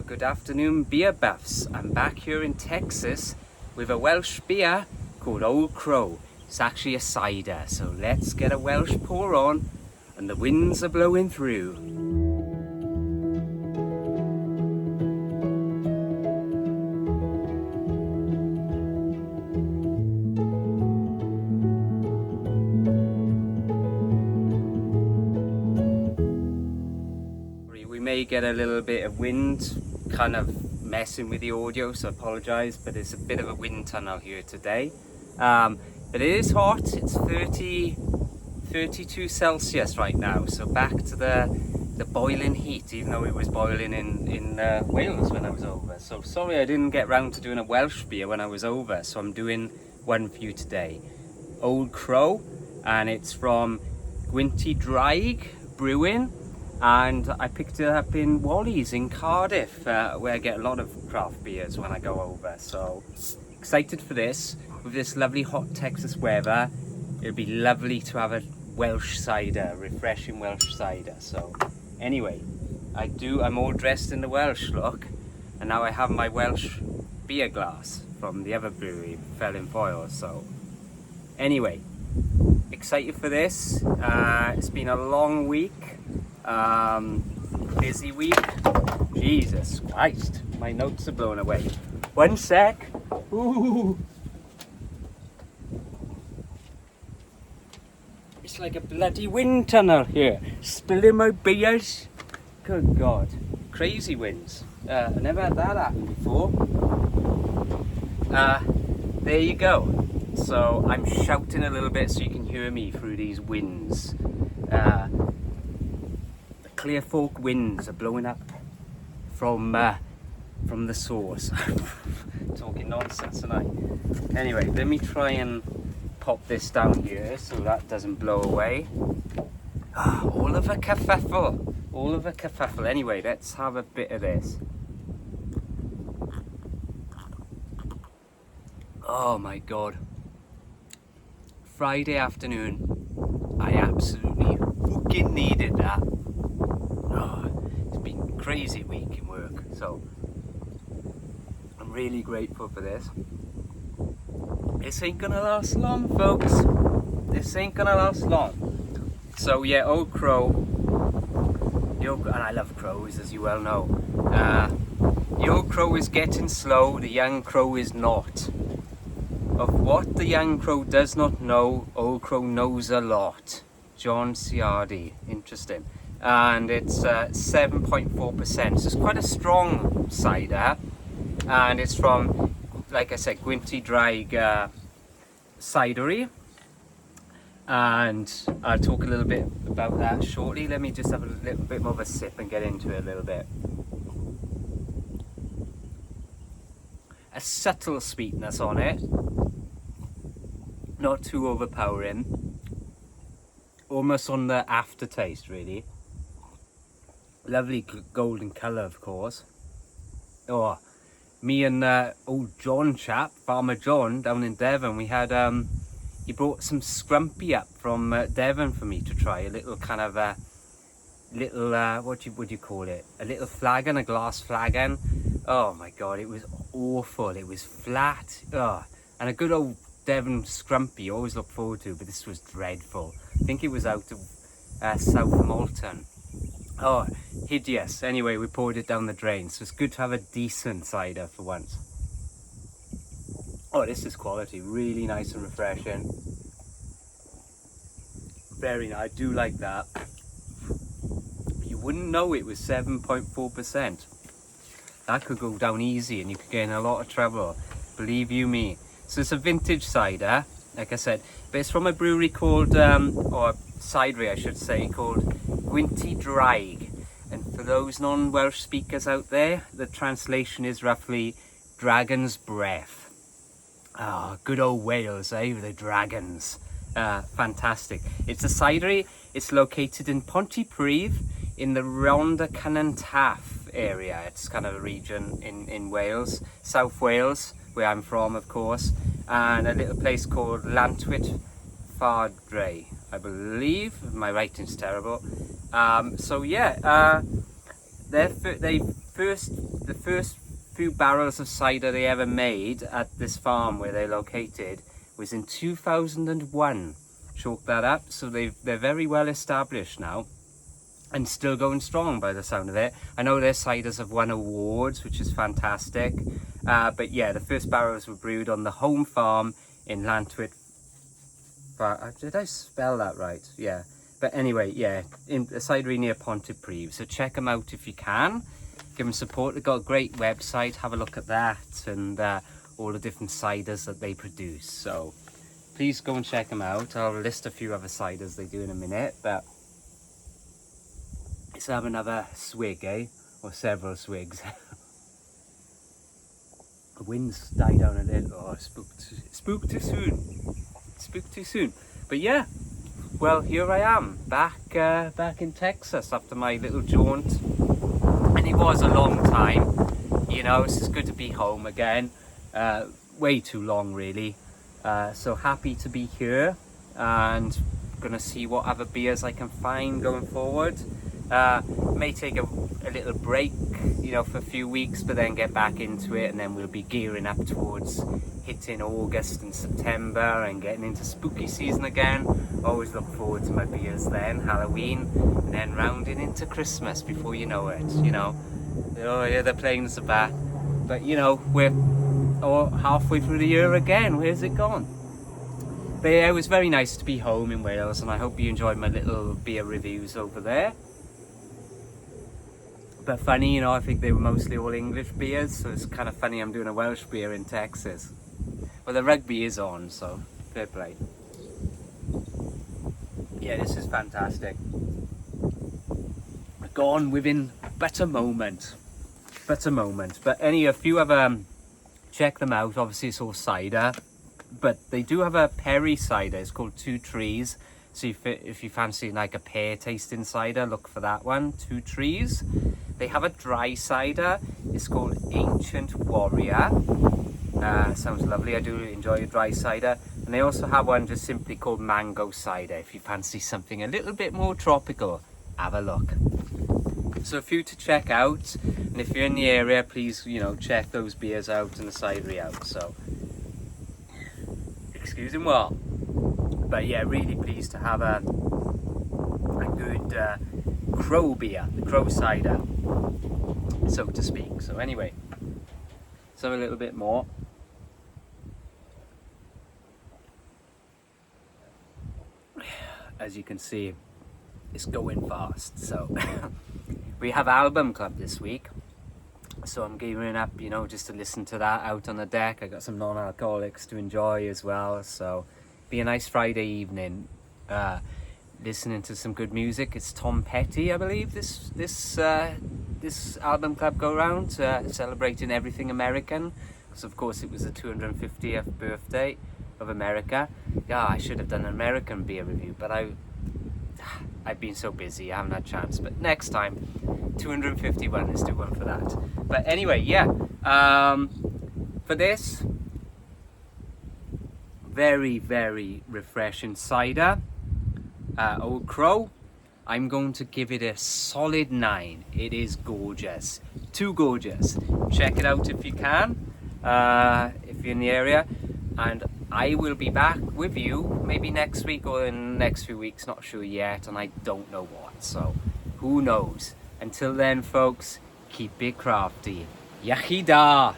Good afternoon, beer buffs. I'm back here in Texas with a Welsh beer called Old Crow. It's actually a cider, so let's get a Welsh pour on, and the winds are blowing through. We may get a little bit of wind kind of messing with the audio, so I apologise, but it's a bit of a wind tunnel here today. But it is hot. It's 32 Celsius right now, so back to the boiling heat, even though it was boiling in Wales when I was over. So sorry I didn't get round to doing a Welsh beer when I was over, so I'm doing one for you today. Old Crow, and it's from Gwynt Ddraig Brewing. And I picked it up in Wally's in Cardiff, where I get a lot of craft beers when I go over. So excited for this. With this lovely hot Texas weather, it'll be lovely to have a Welsh cider, refreshing Welsh cider. So anyway, I'm all dressed in the Welsh look, and now I have my Welsh beer glass from the other brewery, fell in foil. So anyway, excited for this. It's been a long week. Busy week. Jesus Christ, my notes are blown away. One sec. Ooh. It's like a bloody wind tunnel here. Spilling my beers. Good God. Crazy winds. I never had that happen before. There you go. So I'm shouting a little bit so you can hear me through these winds. Clear Fork winds are blowing up from the source. Talking nonsense tonight. Anyway, let me try and pop this down here so that doesn't blow away. All of a kerfuffle. All of a kerfuffle. Anyway, let's have a bit of this. Oh my God. Friday afternoon. I absolutely fucking needed that. It's been a crazy week in work, so I'm really grateful for this. This ain't gonna last long, folks. This ain't gonna last long. So yeah, Old Crow, and I love crows, as you well know. The old crow is getting slow, the young crow is not. Of what the young crow does not know, Old Crow knows a lot. John Cider, interesting. And it's 7.4%, so it's quite a strong cider, and it's from, like I said, Gwynt Ddraig Cidery, and I'll talk a little bit about that shortly. Let me just have a little bit more of a sip and get into it a little bit. A subtle sweetness on it, not too overpowering, almost on the aftertaste really. Lovely golden colour, of course. Oh, me and old John chap, Farmer John down in Devon, we had he brought some scrumpy up from Devon for me to try. A little kind of what would you call it? A little flagon, a glass flagon. Oh my God, it was awful. It was flat. And a good old Devon scrumpy you always look forward to, but this was dreadful. I think it was out of South Malton. Oh, hideous. Anyway, we poured it down the drain, so it's good to have a decent cider for once. Oh, this is quality. Really nice and refreshing. Very nice. I do like that. You wouldn't know it was 7.4%. That could go down easy and you could get in a lot of trouble. Believe you me. So it's a vintage cider, like I said, but it's from a brewery called, or cidery I should say, called Gwynt Ddraig. And for those non-Welsh speakers out there, the translation is roughly dragon's breath. Good old Wales, eh? The dragons. Fantastic. It's a cidery. It's located in Pontypridd in the Rhondda Cynon area. It's kind of a region in Wales, South Wales, where I'm from, of course, and a little place called Llantwit Ddraig, I believe. My writing's terrible. So yeah, they first few barrels of cider they ever made at this farm where they're located was in 2001. Chalk that up. So they're very well established now and still going strong by the sound of it. I know their ciders have won awards, which is fantastic. But yeah, the first barrels were brewed on the home farm in Llantwit. Did I spell that right? Yeah. But anyway, yeah, in a cidery near Pontypridd. So check them out if you can. Give them support. They've got a great website. Have a look at that and all the different ciders that they produce. So please go and check them out. I'll list a few other ciders they do in a minute. But let's have another swig, eh? Or several swigs. The wind's died down a little. Oh, spooked too soon. Spooked too soon. But yeah, well, here I am, back in Texas after my little jaunt. And it was a long time, you know, it's just good to be home again. Way too long, really. So happy to be here and gonna see what other beers I can find going forward. May take a little break, you know, for a few weeks, but then get back into it, and then we'll be gearing up towards hitting August and September and getting into spooky season again. Always look forward to my beers then, Halloween, and then rounding into Christmas before you know it, you know. Oh yeah, the planes are back, but you know, we're halfway through the year again. Where's it gone? But yeah, it was very nice to be home in Wales, and I hope you enjoyed my little beer reviews over there. But funny, you know, I think they were mostly all English beers, so it's kind of funny I'm doing a Welsh beer in Texas. Well, the rugby is on, so fair play. Yeah, this is fantastic. Gone within but a moment. But if you ever check them out, obviously it's all cider, but they do have a perry cider. It's called Two Trees. So if you fancy like a pear tasting cider, look for that one, Two Trees. They have a dry cider. It's called Ancient Warrior. Sounds lovely. I do enjoy a dry cider. And they also have one just simply called Mango Cider. If you fancy something a little bit more tropical, have a look. So a few to check out. And if you're in the area, please, you know, check those beers out and the cidery out. So, excuse me what. But yeah, really pleased to have a good crow beer, the crow cider, so to speak. So anyway, let's have a little bit more. As you can see, it's going fast. So we have album club this week, so I'm gearing up, you know, just to listen to that out on the deck. I got some non-alcoholics to enjoy as well, so be a nice Friday evening, listening to some good music. It's Tom Petty, I believe, this album club go round, celebrating everything American, because of course it was the 250th birthday of America. Yeah, I should have done an American beer review, but I've been so busy, I haven't had a chance. But next time, 251, let's do one for that. But anyway, yeah, for this very, very refreshing cider, Old Crow, I'm going to give it a solid 9. It is gorgeous, too gorgeous. Check it out if you can, if you're in the area, and I will be back with you maybe next week or in the next few weeks, not sure yet, and I don't know what, so who knows. Until then, folks, keep it crafty. Yachida!